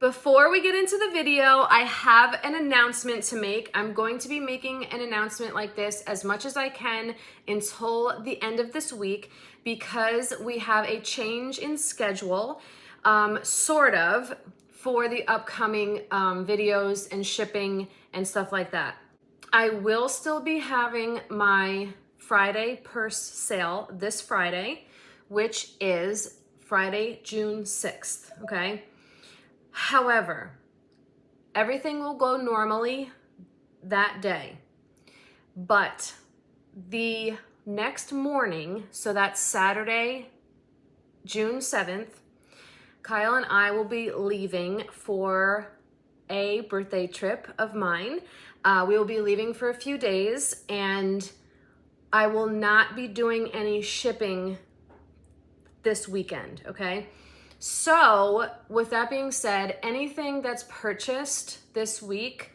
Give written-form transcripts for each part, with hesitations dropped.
Before we get into the video, I have an announcement to make. I'm going to be making an announcement like this as much as I can until the end of this week because we have a change in schedule, sort of, for the upcoming videos and shipping and stuff like that. I will still be having my Friday purse sale this Friday, which is Friday, June 6th, okay? However, everything will go normally that day, but the next morning, so that's Saturday, June 7th, Kyle and I will be leaving for a birthday trip of mine. We will be leaving for a few days, and I will not be doing any shipping this weekend, okay? So with that being said, anything that's purchased this week,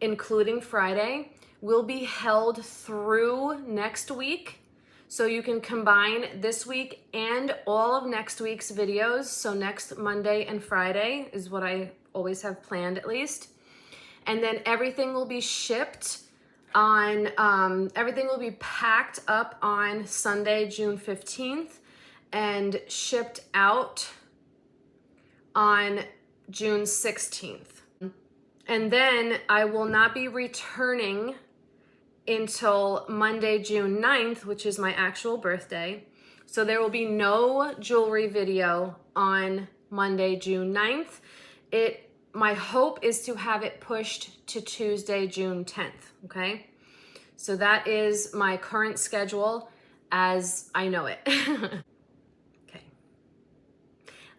including Friday, will be held through next week. So you can combine this week and all of next week's videos. So next Monday and Friday is what I always have planned at least. And then everything will be shipped on, everything will be packed up on Sunday, June 15th and shipped out on June 16th. And then I will not be returning until Monday, June 9th, which is my actual birthday. So there will be no jewelry video on Monday, June 9th. My hope is to have it pushed to Tuesday, June 10th, okay? So that is my current schedule as I know it.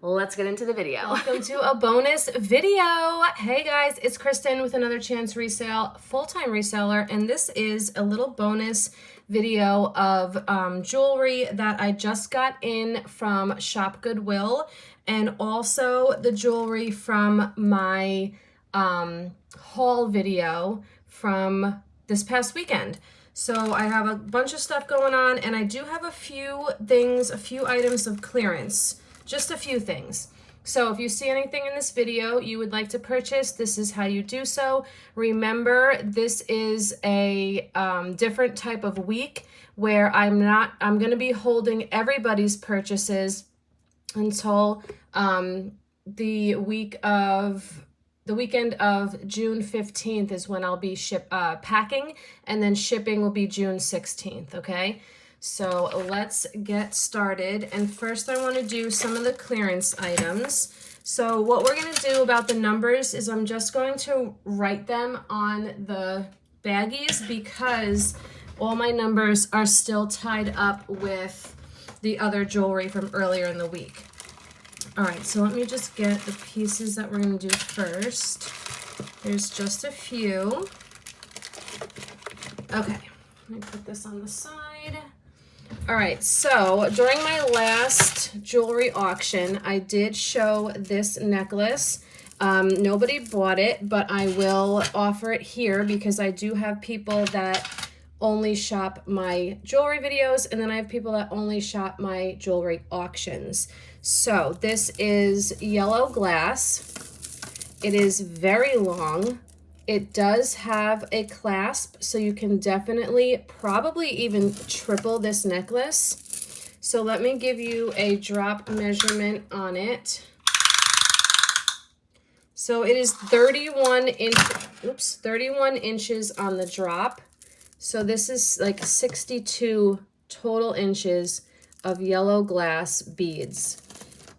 Let's get into the video. Welcome to a bonus video. Hey guys, it's Kristen with another Chance Resale full-time reseller, and this is a little bonus video of jewelry that I just got in from Shop Goodwill, and also the jewelry from my haul video from this past weekend. So I have a bunch of stuff going on, and I do have a few items of clearance. Just a few things. So if you see anything in this video you would like to purchase, this is how you do so. Remember, this is a different type of week where I'm going to be holding everybody's purchases until the weekend of June 15th is when I'll be packing, and then shipping will be June 16th, okay? So let's get started. And first I want to do some of the clearance items. So what we're going to do about the numbers is I'm just going to write them on the baggies because all my numbers are still tied up with the other jewelry from earlier in the week. All right, so let me just get the pieces that we're going to do first. There's just a few. Okay, let me put this on the side. All right, so during my last jewelry auction, I did show this necklace. Nobody bought it, but I will offer it here because I do have people that only shop my jewelry videos, and then I have people that only shop my jewelry auctions. So this is yellow glass. It is very long. It does have a clasp, so you can definitely, probably even triple this necklace. So let me give you a drop measurement on it. So it is 31 inches on the drop. So this is like 62 total inches of yellow glass beads.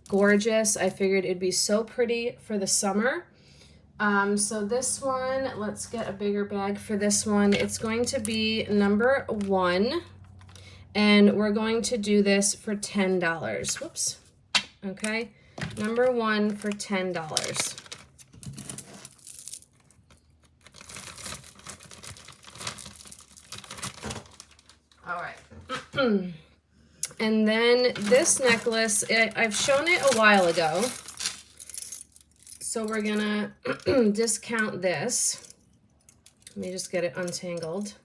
Gorgeous. I figured it'd be so pretty for the summer. So this one, let's get a bigger bag for this one. It's going to be number 1, and we're going to do this for $10. Whoops. Okay, number 1 for $10. All right. And then this necklace, I've shown it a while ago. So we're gonna discount this. Let me just get it untangled.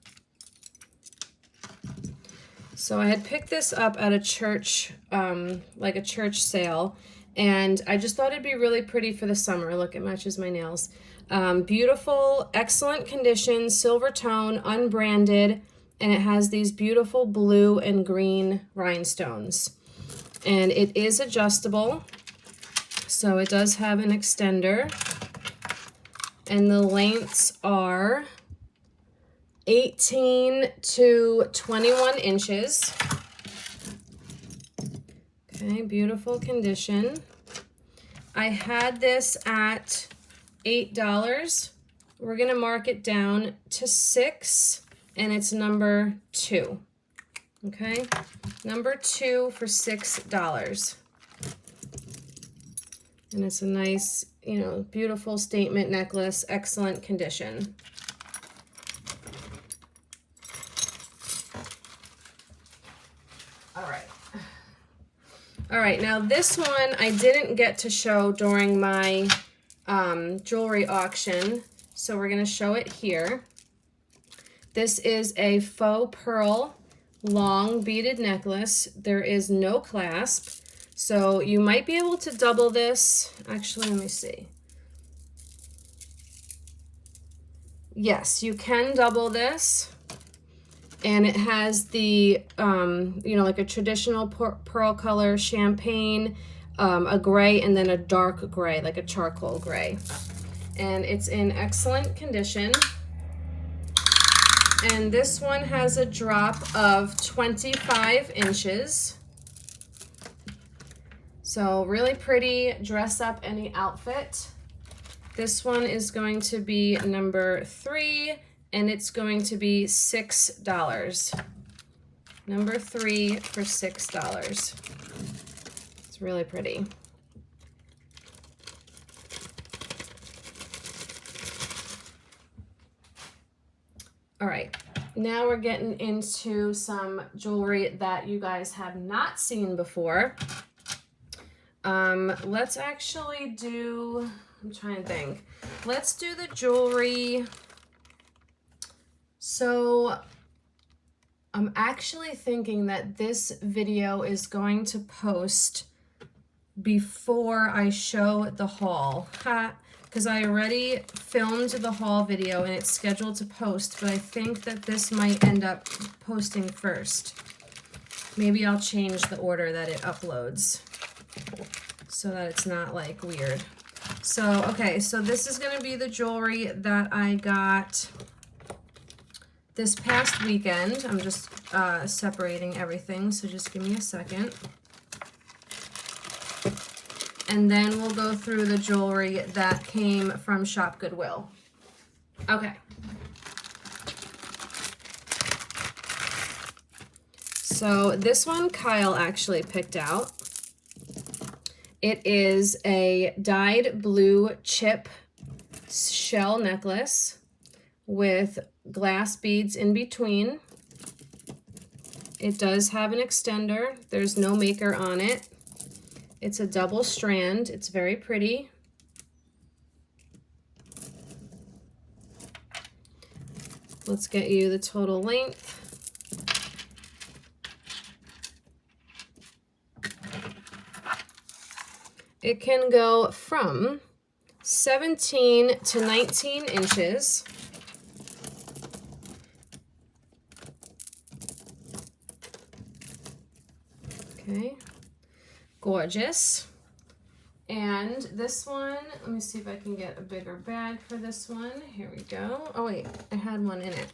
So I had picked this up at a church, like a church sale, And I just thought it'd be really pretty for the summer. Look, it matches my nails. Beautiful, excellent condition, silver tone, unbranded, and it has these beautiful blue and green rhinestones. And it is adjustable, so it does have an extender. And the lengths are 18 to 21 inches. Okay, beautiful condition. I had this at $8. We're gonna mark it down to $6, and it's number 2. Okay, number 2 for $6. And it's a nice, you know, beautiful statement necklace, excellent condition. All right, now this one I didn't get to show during my jewelry auction, so we're gonna show it here. This is a faux pearl long beaded necklace. There is no clasp, so you might be able to double this. Actually, let me see. Yes, you can double this. And it has the, you know, like a traditional pearl color, champagne, a gray, and then a dark gray, like a charcoal gray. And it's in excellent condition. And this one has a drop of 25 inches. So really pretty, dress up any outfit. This one is going to be number 3. And it's going to be $6. Number 3 for $6. It's really pretty. All right, now we're getting into some jewelry that you guys have not seen before. Let's actually do, I'm trying to think. Let's do the jewelry. So I'm actually thinking that this video is going to post before I show the haul, because I already filmed the haul video and it's scheduled to post, but I think that this might end up posting first. Maybe I'll change the order that it uploads so that it's not like weird. So, okay, so this is going to be the jewelry that I got this past weekend. I'm just separating everything, so just give me a second. And then we'll go through the jewelry that came from Shop Goodwill. Okay. So this one Kyle actually picked out. It is a dyed blue chip shell necklace with glass beads in between. It does have an extender. There's no maker on it. It's a double strand. It's very pretty. Let's get you the total length. It can go from 17 to 19 inches. Okay, gorgeous. And this one, let me see if I can get a bigger bag for this one. Here we go. Oh wait, I had one in it.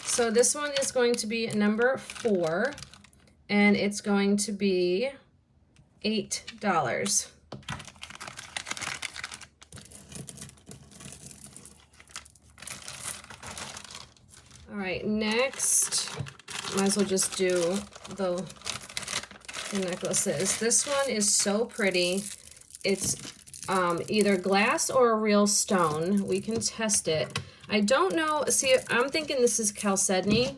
So this one is going to be number 4, and it's going to be $8. All right, next, might as well just do the necklaces. This one is so pretty. It's either glass or a real stone. We can test it. I don't know. See, I'm thinking this is chalcedony,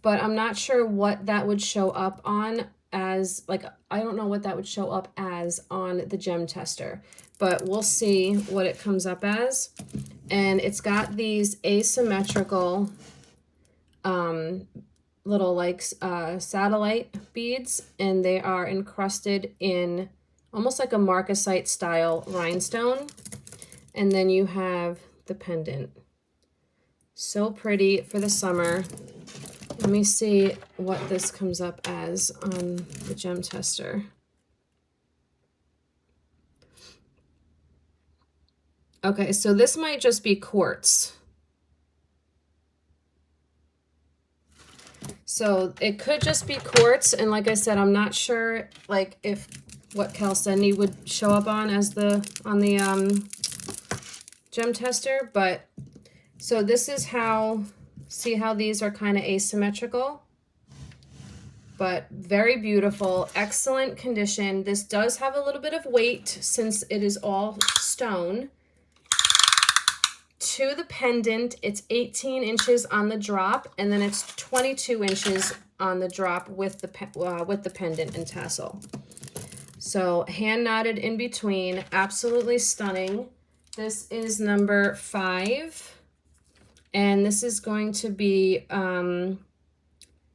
but I'm not sure what that would show up on as, like, I don't know what that would show up as on the gem tester, but we'll see what it comes up as. And it's got these asymmetrical little like satellite beads, and they are encrusted in almost like a marcasite style rhinestone. And then you have the pendant. So pretty for the summer. Let me see what this comes up as on the gem tester. Okay, so this might just be quartz. So it could just be quartz, and like I said, I'm not sure like if what chalcedony would show up on as the gem tester, but so this is how, see how these are kind of asymmetrical, but very beautiful, excellent condition. This does have a little bit of weight since it is all stone. To the pendant, it's 18 inches on the drop, and then it's 22 inches on the drop with the pendant and tassel. So hand knotted in between, absolutely stunning. This is number 5, and this is going to be,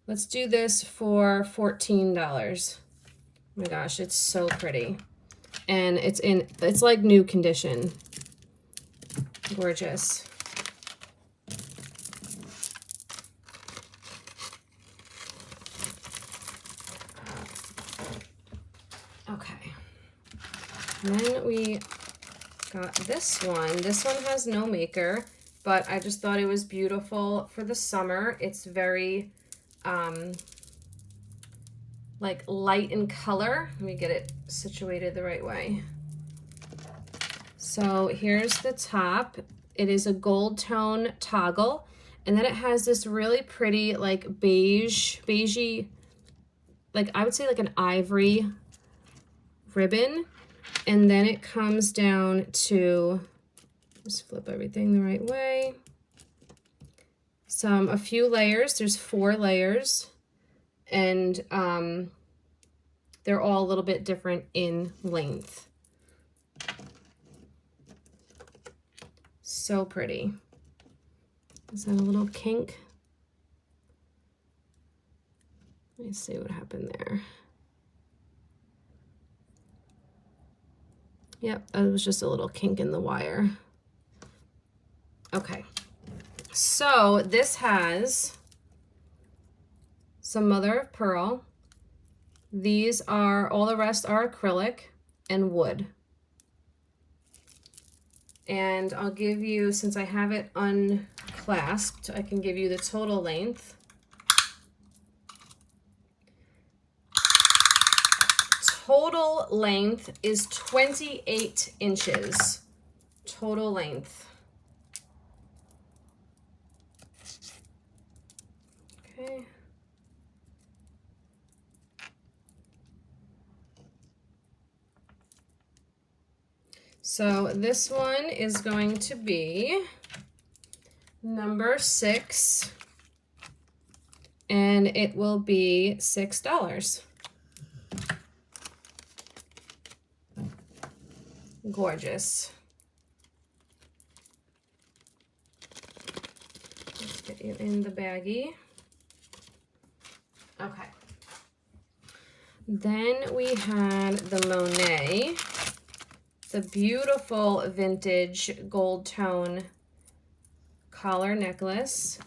let's do this for $14. Oh my gosh, it's so pretty. And it's like new condition. Gorgeous. Okay. And then we got this one. This one has no maker, but I just thought it was beautiful for the summer. It's very like light in color. Let me get it situated the right way. So here's the top. It is a gold tone toggle, and then it has this really pretty like beigey, like I would say like an ivory ribbon, and then it comes down to, just flip everything the right way. A few layers. There's 4 layers, and they're all a little bit different in length. So pretty. Is that a little kink? Let me see what happened there. Yep, it was just a little kink in the wire. Okay, so this has some mother of pearl. These are, all the rest are acrylic and wood. And I'll give you, since I have it unclasped, I can give you the total length. Total length is 28 inches. Total length. Okay. So this one is going to be number 6, and it will be $6. Gorgeous. Let's get you in the baggie. Okay. Then we had the Monet, the beautiful vintage gold tone collar necklace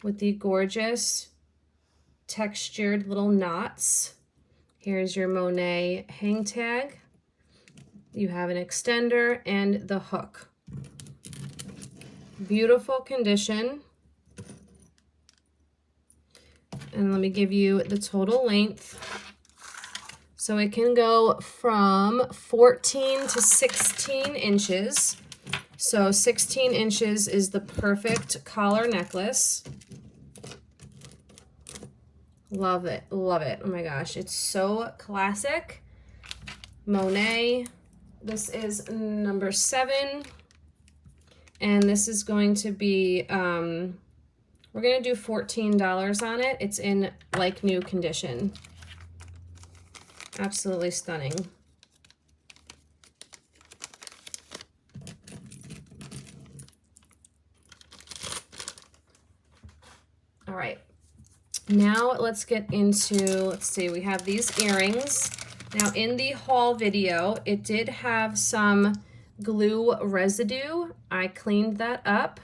with the gorgeous textured little knots. Here's your Monet hang tag. You have an extender and the hook. Beautiful condition. And let me give you the total length. So it can go from 14 to 16 inches. So 16 inches is the perfect collar necklace. Love it, love it. Oh my gosh, it's so classic. Monet. This is number 7. And this is going to be, we're going to do $14 on it. It's in like new condition. Absolutely stunning. All right. Now let's get into, let's see, we have these earrings. Now in the haul video, it did have some glue residue. I cleaned that up.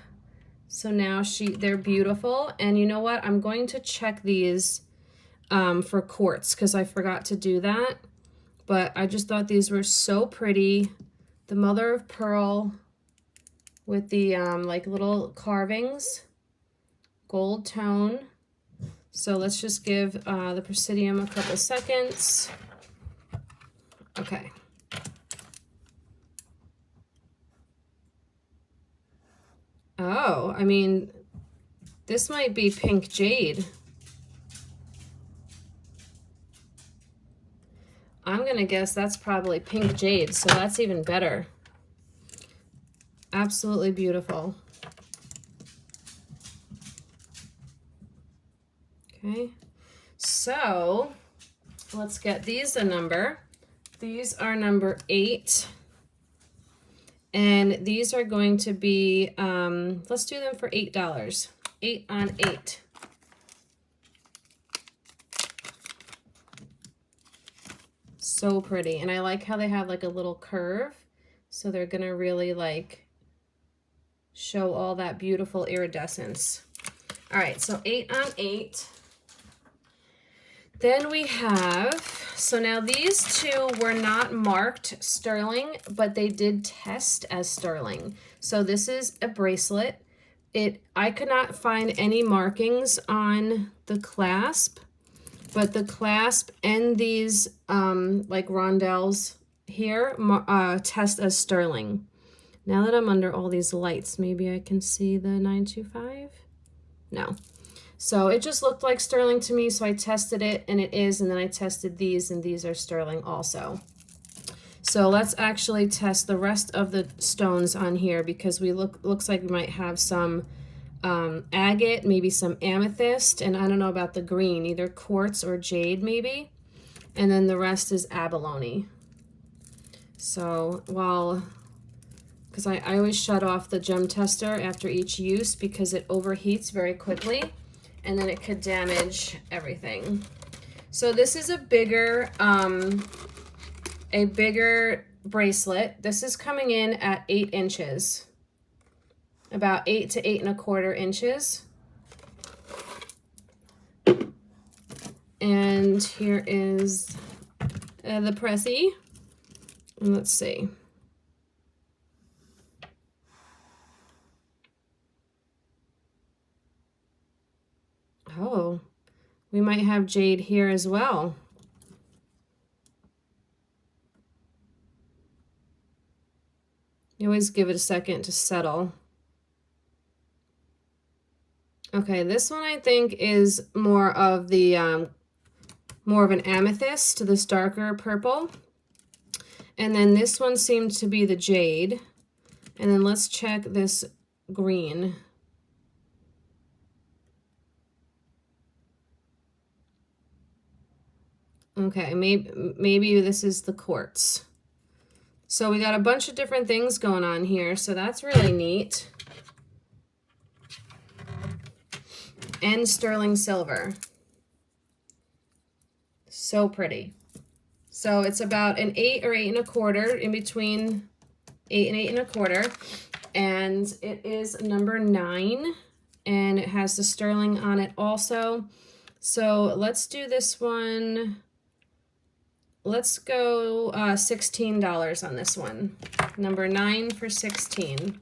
So now they're beautiful. And you know what? I'm going to check these for quartz because I forgot to do that. But I just thought these were so pretty. The mother of pearl with the like little carvings, gold tone. So let's just give the Presidium a couple seconds. Okay. Oh, I mean, this might be pink jade. I'm gonna guess that's probably pink jade, so that's even better. Absolutely beautiful. Okay, so let's get these a number. These are number 8. And these are going to be, let's do them for $8. 8 on 8. So pretty. And I like how they have like a little curve. So they're going to really like show all that beautiful iridescence. All right, so 8 on 8. Then we have, so now these two were not marked sterling, but they did test as sterling. So this is a bracelet. I could not find any markings on the clasp, but the clasp and these like rondelles here test as sterling. Now that I'm under all these lights, maybe I can see the 925? No. So it just looked like sterling to me, so I tested it, and it is, and then I tested these, and these are sterling also. So let's actually test the rest of the stones on here, because looks like we might have some agate, maybe some amethyst, and I don't know about the green, either quartz or jade maybe, and then the rest is abalone. So because I always shut off the gem tester after each use because it overheats very quickly, and then it could damage everything. So this is a bigger bracelet. This is coming in at 8 inches, about 8 to 8 1/4 inches. And here is the Prezi. And let's see. Oh, we might have jade here as well. You always give it a second to settle. Okay, this one I think is more of the more of an amethyst to this darker purple. And then this one seemed to be the jade. And then let's check this green. Okay, maybe this is the quartz. So we got a bunch of different things going on here, so that's really neat. And sterling silver. So pretty. So it's about an 8 or 8 1/4, in between 8 and 8 1/4. And it is number 9, and it has the sterling on it also. So let's do this one. Let's go $16 on this one. Number 9 for 16.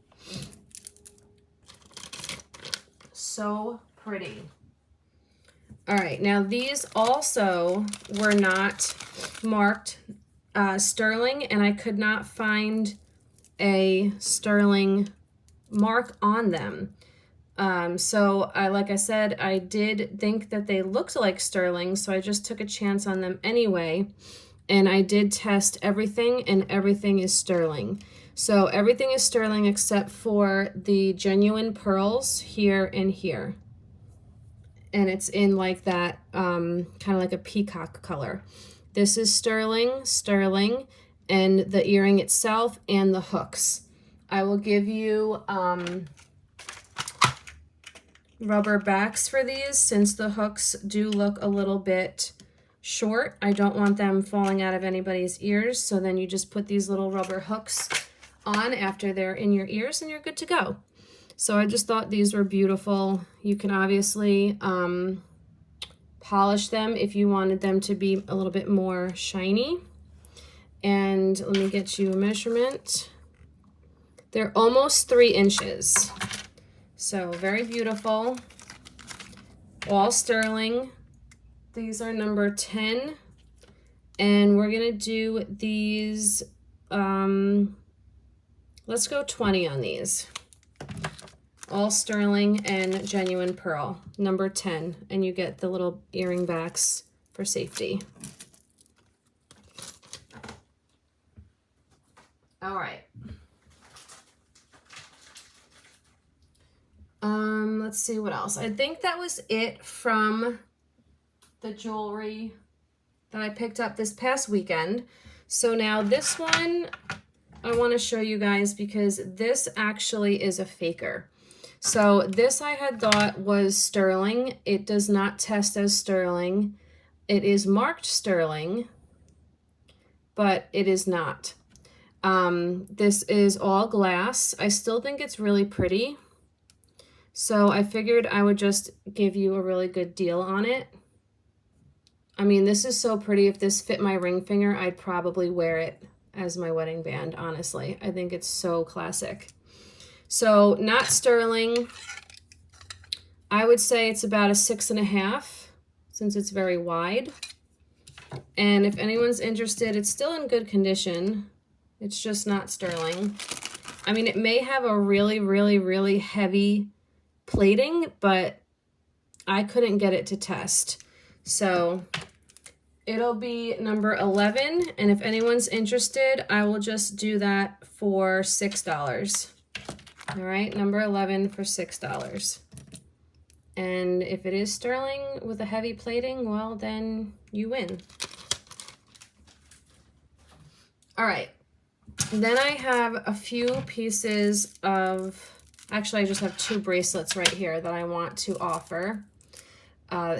So pretty. All right, now these also were not marked sterling, and I could not find a sterling mark on them. So like I said, I did think that they looked like sterling, so I just took a chance on them anyway. And I did test everything, and everything is sterling. So everything is sterling except for the genuine pearls here and here. And it's in like that kind of like a peacock color. This is sterling, and the earring itself and the hooks. I will give you rubber backs for these, since the hooks do look a little bit short. I don't want them falling out of anybody's ears. So then you just put these little rubber hooks on after they're in your ears and you're good to go. So I just thought these were beautiful. You can obviously polish them if you wanted them to be a little bit more shiny. And let me get you a measurement. They're almost 3 inches. So very beautiful. All sterling. These are number 10. And we're gonna do these, let's go 20 on these. All sterling and genuine pearl, number 10. And you get the little earring backs for safety. All right. Let's see what else. I think that was it from the jewelry that I picked up this past weekend. So now this one I want to show you guys because this actually is a faker. So this I had thought was sterling. It does not test as sterling. It is marked sterling, but it is not. This is all glass. I still think it's really pretty. So I figured I would just give you a really good deal on it. I mean, this is so pretty. If this fit my ring finger, I'd probably wear it as my wedding band, honestly. I think it's so classic. So not sterling. I would say it's about a 6.5 since it's very wide. And if anyone's interested, it's still in good condition. It's just not sterling. I mean, it may have a really, really, really heavy plating, but I couldn't get it to test. So it'll be number 11. And if anyone's interested, I will just do that for $6. All right, number 11 for $6. And if it is sterling with a heavy plating, well, then you win. All right. Then I have a few pieces of, actually I just have 2 bracelets right here that I want to offer.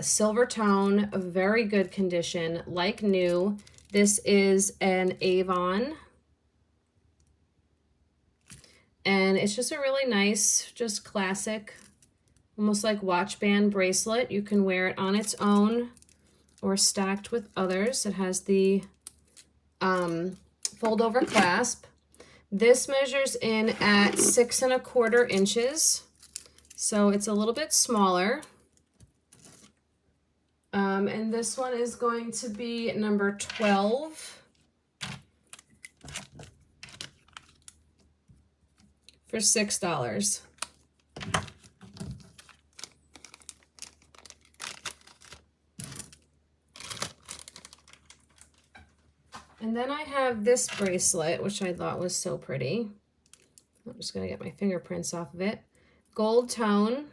Silver tone, very good condition, like new. This is an Avon. And it's just a really nice, just classic, almost like watch band bracelet. You can wear it on its own or stacked with others. It has the fold over clasp. This measures in at 6 1/4 inches. So it's a little bit smaller. And this one is going to be number 12 for $6. And then I have this bracelet, which I thought was so pretty. I'm just going to get my fingerprints off of it. Gold tone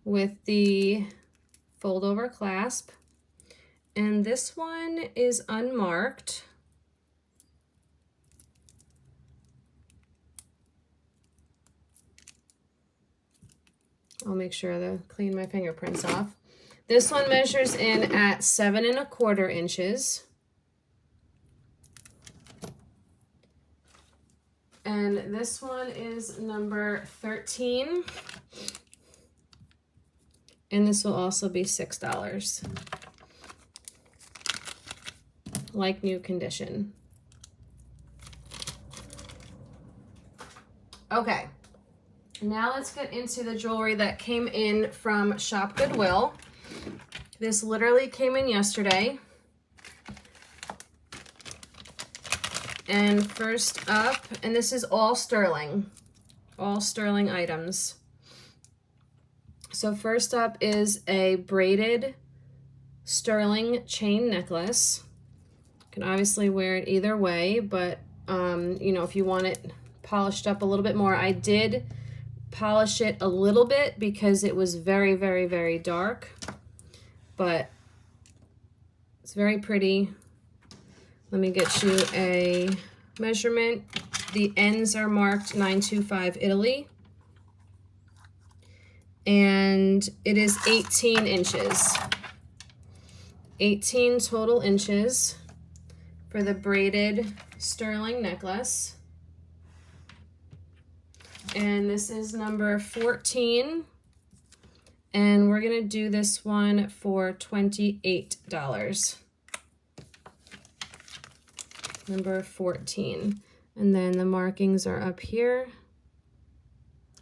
with the fold over clasp. And this one is unmarked. I'll make sure to clean my fingerprints off. This one measures in at 7 1/4 inches. And this one is number 13. And this will also be $6. Like new condition. Okay. Now let's get into the jewelry that came in from Shop Goodwill. This literally came in yesterday. And first up, and this is all sterling items. So first up is a braided sterling chain necklace. You can obviously wear it either way, but you know, if you want it polished up a little bit more, I did polish it a little bit because it was very, very, very dark, but it's very pretty. Let me get you a measurement. The ends are marked 925 Italy. And it is 18 inches. 18 total inches for the braided sterling necklace. And this is number 14. And we're gonna do this one for $28. Number 14. And then the markings are up here.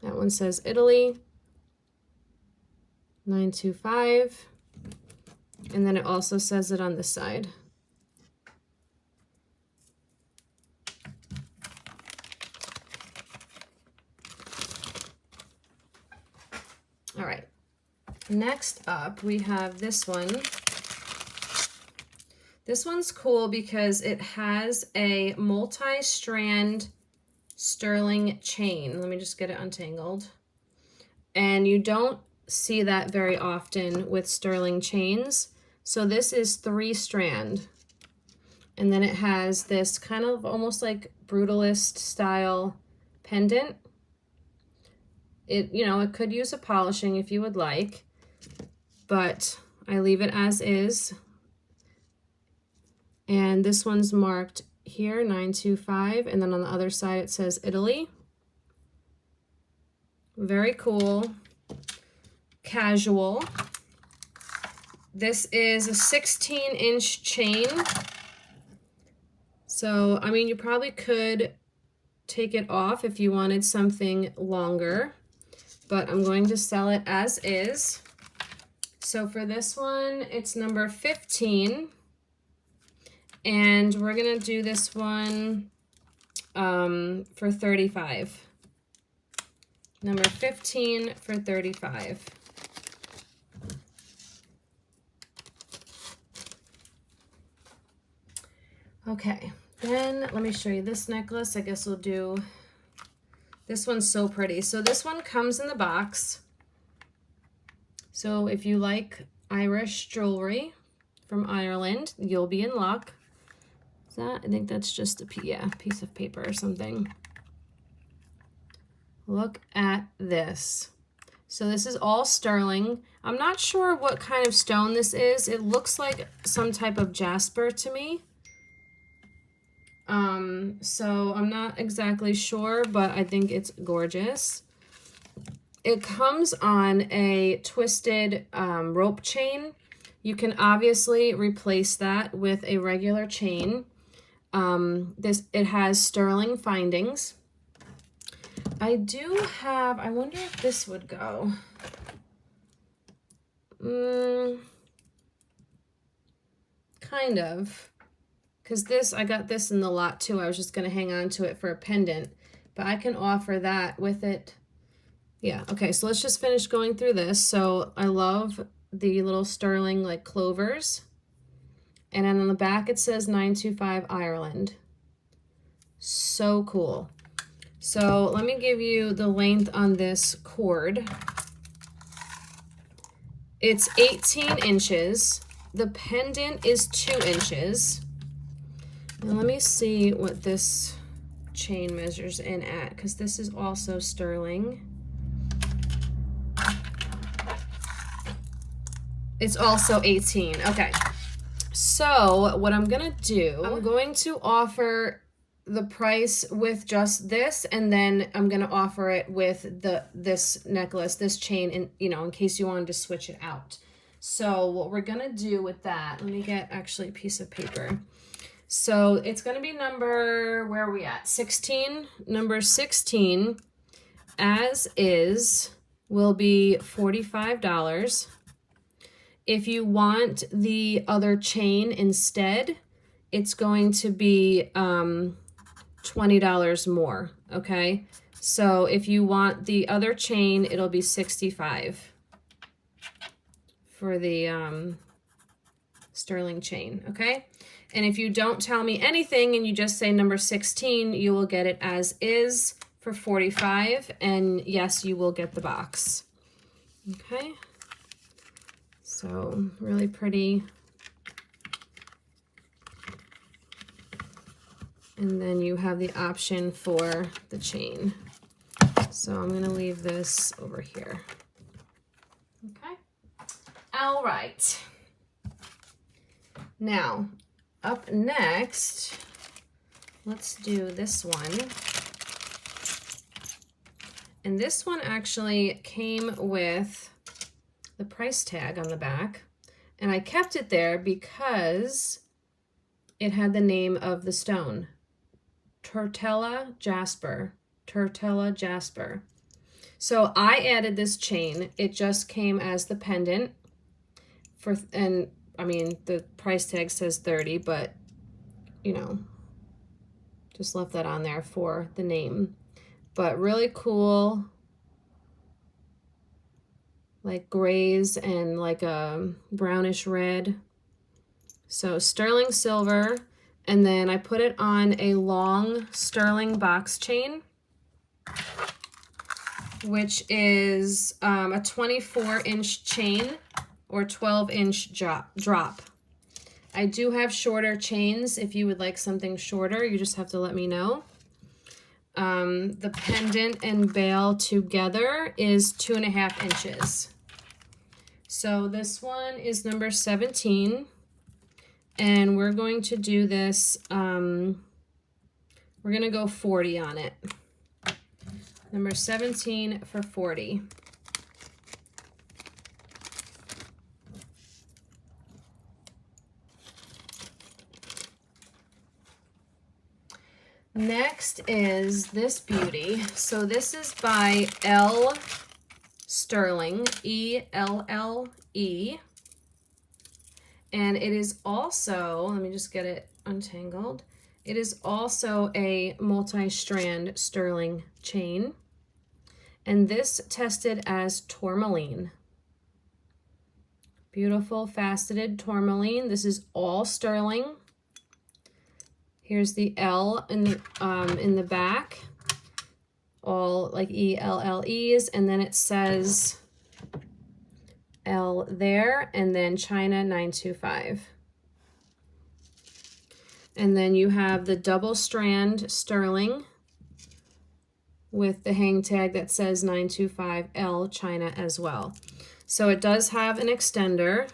That one says Italy, 925. And then it also says it on this side. All right, next up we have this one. This one's cool because it has a multi-strand sterling chain. Let me just get it untangled. And you don't see that very often with sterling chains. So this is 3-strand. And then it has this kind of almost like brutalist style pendant. It, you know, it could use a polishing if you would like, but I leave it as is. And this one's marked here, 925, and then on the other side it says Italy. Very cool, casual. This is a 16-inch chain. So, I mean, you probably could take it off if you wanted something longer, but I'm going to sell it as is. So for this one, it's number 15. And we're gonna do this one for 35. Number 15 for 35. Okay, then let me show you this necklace. I guess we'll do, this one's so pretty. So this one comes in the box. So if you like Irish jewelry from Ireland, you'll be in luck. Is that, I think that's just a piece of paper or something. Look at this. So this is all sterling. I'm not sure what kind of stone this is. It looks like some type of jasper to me. So I'm not exactly sure, but I think it's gorgeous. It comes on a twisted rope chain. You can obviously replace that with a regular chain. It has sterling findings. I do have, I wonder if this would go. Kind of. Because this, I got this in the lot too. I was just going to hang on to it for a pendant. But I can offer that with it. Yeah, okay, so let's just finish going through this. So I love the little sterling like clovers. And then on the back it says 925 Ireland. So cool. So let me give you the length on this cord. It's 18 inches. The pendant is 2 inches. Now let me see what this chain measures in at, because this is also sterling. It's also 18. Okay. So what I'm going to do, I'm going to offer the price with just this, and then I'm going to offer it with this necklace, this chain, and in case you wanted to switch it out. So what we're going to do with that, let me get actually a piece of paper. So it's going to be number, where are we at? 16. Number 16 as is will be $45. If you want the other chain instead, it's going to be $20 more, okay? So if you want the other chain, it'll be $65 for the sterling chain, okay? And if you don't tell me anything and you just say number 16, you will get it as is for $45, and yes, you will get the box, okay? So really pretty. And then you have the option for the chain. So I'm going to leave this over here. Okay. All right. Now, up next, let's do this one. And this one actually came with the price tag on the back. And I kept it there because it had the name of the stone. Turtella Jasper. Turtella Jasper. So I added this chain. It just came as the pendant. And I mean, the price tag says 30, but you know, just left that on there for the name. But really cool, like grays and like a brownish red. So sterling silver, and then I put it on a long sterling box chain, which is a 24-inch chain or 12-inch drop. I do have shorter chains. If you would like something shorter, you just have to let me know. The pendant and bail together is 2.5 inches. So this one is number 17, and we're going to do this, we're going to go 40 on it. Number 17 for 40. Next is this beauty. So this is by L. Sterling, E-L-L-E. And it is also, let me just get it untangled. It is also a multi-strand sterling chain. And this tested as tourmaline. Beautiful faceted tourmaline. This is all sterling. Here's the L in the back, all like E-L-L-Es, and then it says L there, and then China 925. And then you have the double strand sterling with the hang tag that says 925 L China as well. So it does have an extender.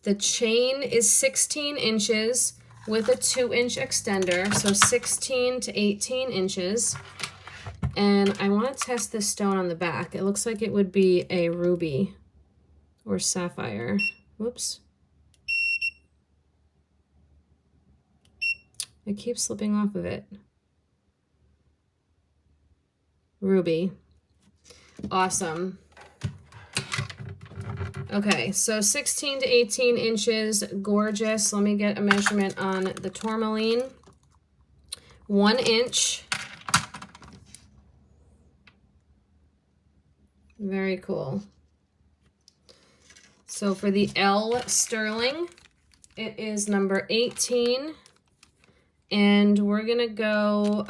The chain is 16 inches with a 2-inch extender, so 16 to 18 inches. And I want to test this stone on the back. It looks like it would be a ruby or sapphire. Whoops. It keeps slipping off of it. Ruby. Awesome. Okay, so 16 to 18 inches, gorgeous. Let me get a measurement on the tourmaline. 1 inch. Very cool. So for the L sterling, it is number 18. And we're gonna go,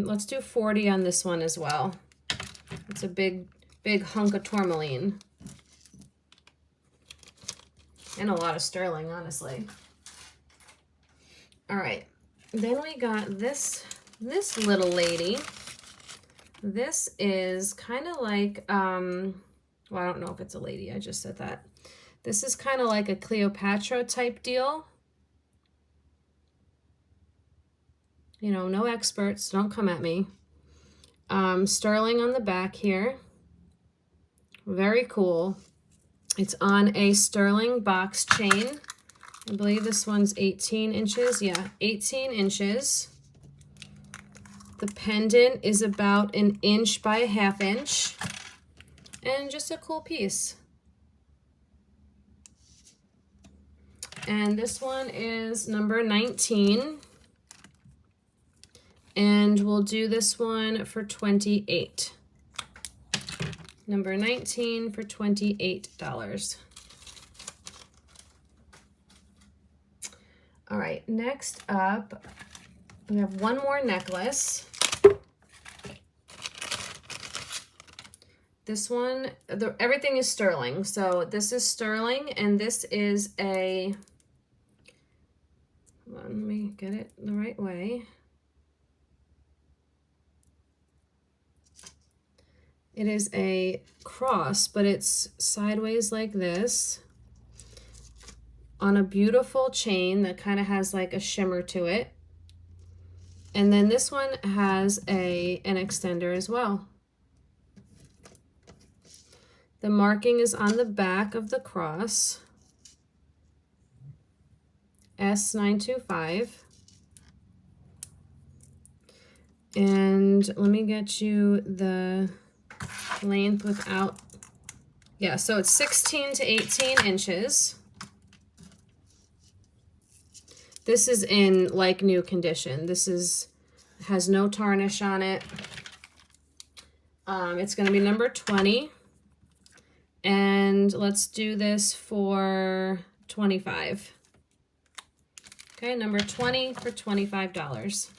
let's do 40 on this one as well. It's a big hunk of tourmaline. And a lot of sterling, honestly. All right, then we got this little lady. This is kind of like, well, I don't know if it's a lady, I just said that. This is kind of like a Cleopatra type deal. You know, no experts, don't come at me. Sterling on the back here. Very cool. It's on a sterling box chain. I believe this one's 18 inches. Yeah, 18 inches. The pendant is about 1 inch by 1/2 inch. And just a cool piece. And this one is number 19. And we'll do this one for 28. Number 19 for $28. All right, next up, we have one more necklace. This one, everything is sterling. So this is sterling, and this is a, hold on, let me get it the right way. It is a cross, but it's sideways like this. on a beautiful chain that kind of has like a shimmer to it. And then this one has an extender as well. The marking is on the back of the cross, S925. And let me get you the length without, yeah, so it's 16 to 18 inches. This is in like new condition. This has no tarnish on it. It's going to be number 20. And let's do this for 25. Okay, number 20 for $25.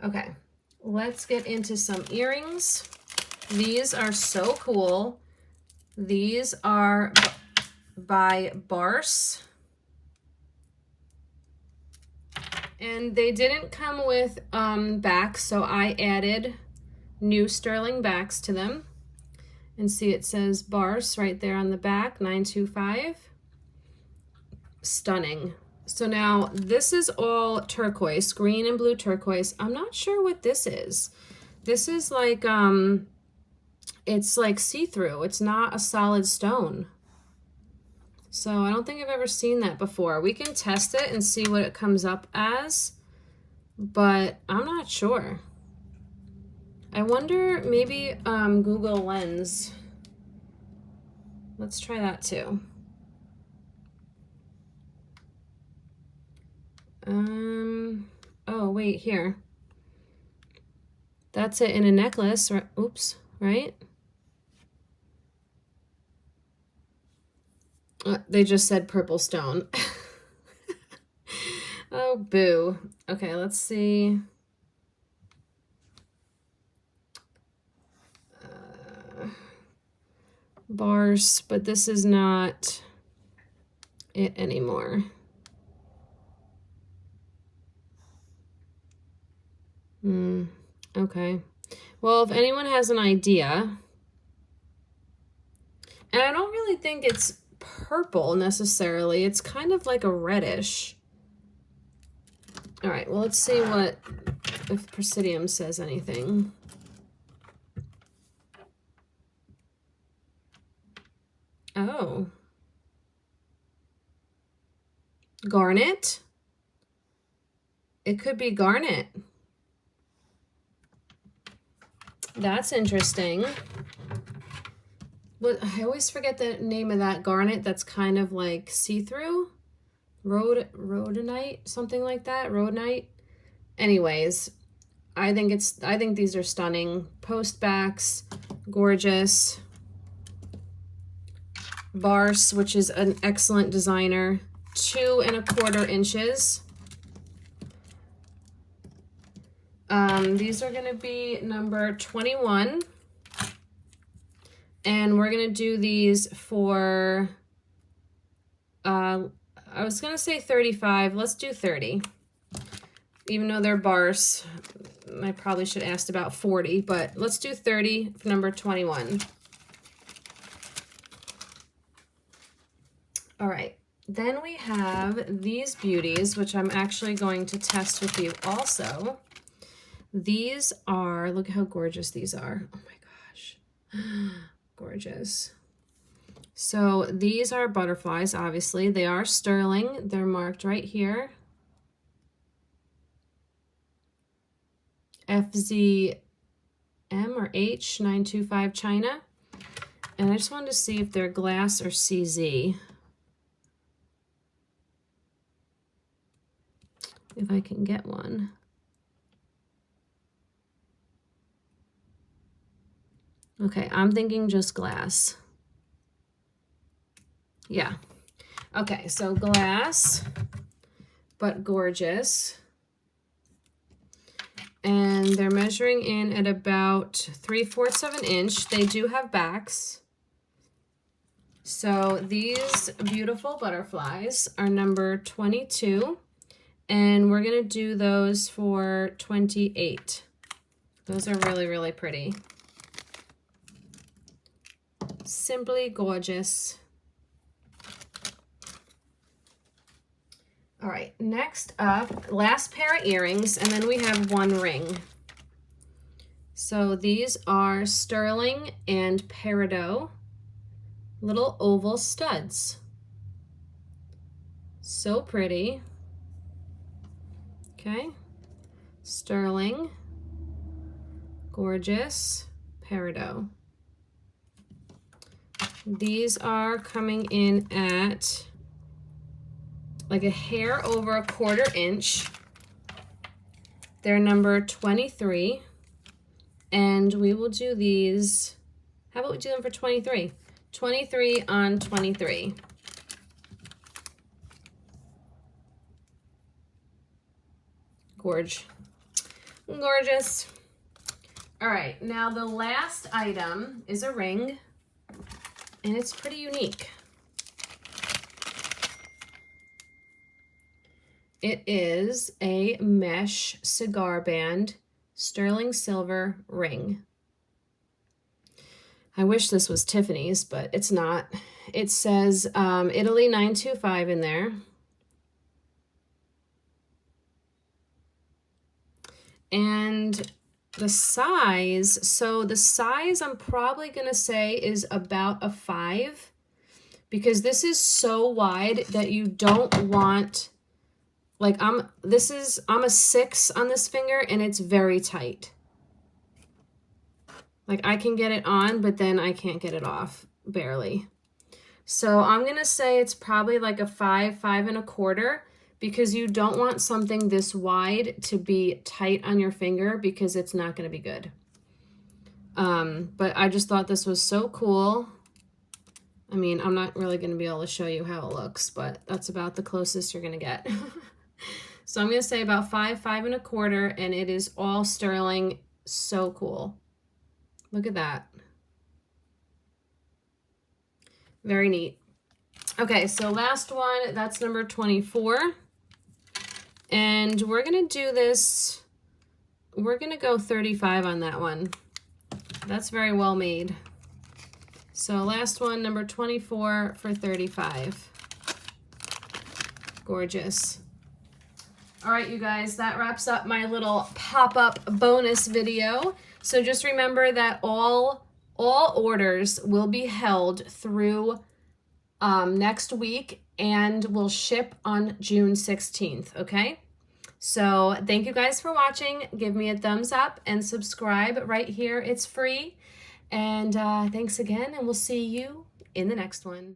Okay, let's get into some earrings. These are so cool. These are by Barse. And they didn't come with backs, so I added new sterling backs to them. And see, it says Barse right there on the back, 925. Stunning. So now this is all turquoise, green and blue turquoise. I'm not sure what this is. This is like, it's like see-through. It's not a solid stone. So I don't think I've ever seen that before. We can test it and see what it comes up as, but I'm not sure. I wonder, maybe Google Lens. Let's try that too. Oh, wait, here. That's it in a necklace, right? Oops, right? They just said purple stone. Oh, boo. Okay, let's see. Barse, but this is not it anymore. Okay. Well, if anyone has an idea, and I don't really think it's purple necessarily, it's kind of like a reddish. All right, well, let's see what, if Presidium says anything. Oh. Garnet? It could be garnet. That's interesting. But I always forget the name of that garnet that's kind of like see-through. Rhodonite, something like that. Rhodonite. Anyways, I think these are stunning. Post backs, gorgeous. Barse, which is an excellent designer. 2 1/4 inches. These are going to be number 21. And we're going to do these for, I was going to say 35. Let's do 30. Even though they're Barse, I probably should have asked about 40, but let's do 30 for number 21. All right. Then we have these beauties, which I'm actually going to test with you also. These are, look how gorgeous these are. Oh my gosh. Gorgeous. So these are butterflies, obviously. They are sterling. They're marked right here. FZM or H925 China. And I just wanted to see if they're glass or CZ. If I can get one. Okay, I'm thinking just glass. Yeah. Okay, so glass, but gorgeous. And they're measuring in at about 3/4 of an inch. They do have backs. So these beautiful butterflies are number 22. And we're going to do those for 28. Those are really, really pretty. Simply gorgeous. All right, next up, last pair of earrings, and then we have one ring. So these are sterling and peridot little oval studs. So pretty. Okay, sterling, gorgeous, peridot. These are coming in at like a hair over a 1/4 inch. They're number 23. And we will do these, how about we do them for 23? 23 on 23. Gorgeous. All right, now the last item is a ring, and it's pretty unique. It is a mesh cigar band sterling silver ring. I wish this was Tiffany's, but it's not. It says Italy 925 in there. And the size, so the size I'm probably going to say is about a 5, because this is so wide that you don't want, like I'm a 6 on this finger and it's very tight. Like I can get it on, but then I can't get it off, barely. So I'm going to say it's probably like a 5, 5 1/4, because you don't want something this wide to be tight on your finger, because it's not going to be good. But I just thought this was so cool. I mean, I'm not really going to be able to show you how it looks, but that's about the closest you're going to get. So I'm going to say about 5, 5 1/4, and it is all sterling. So cool. Look at that. Very neat. Okay, so last one, that's number 24. And we're going to do this, we're going to go 35 on that one. That's very well made. So last one, number 24 for 35. Gorgeous. All right, you guys, that wraps up my little pop-up bonus video. So just remember that all orders will be held through next week and will ship on June 16th, okay? So thank you guys for watching. Give me a thumbs up and subscribe right here. It's free. And thanks again, and we'll see you in the next one.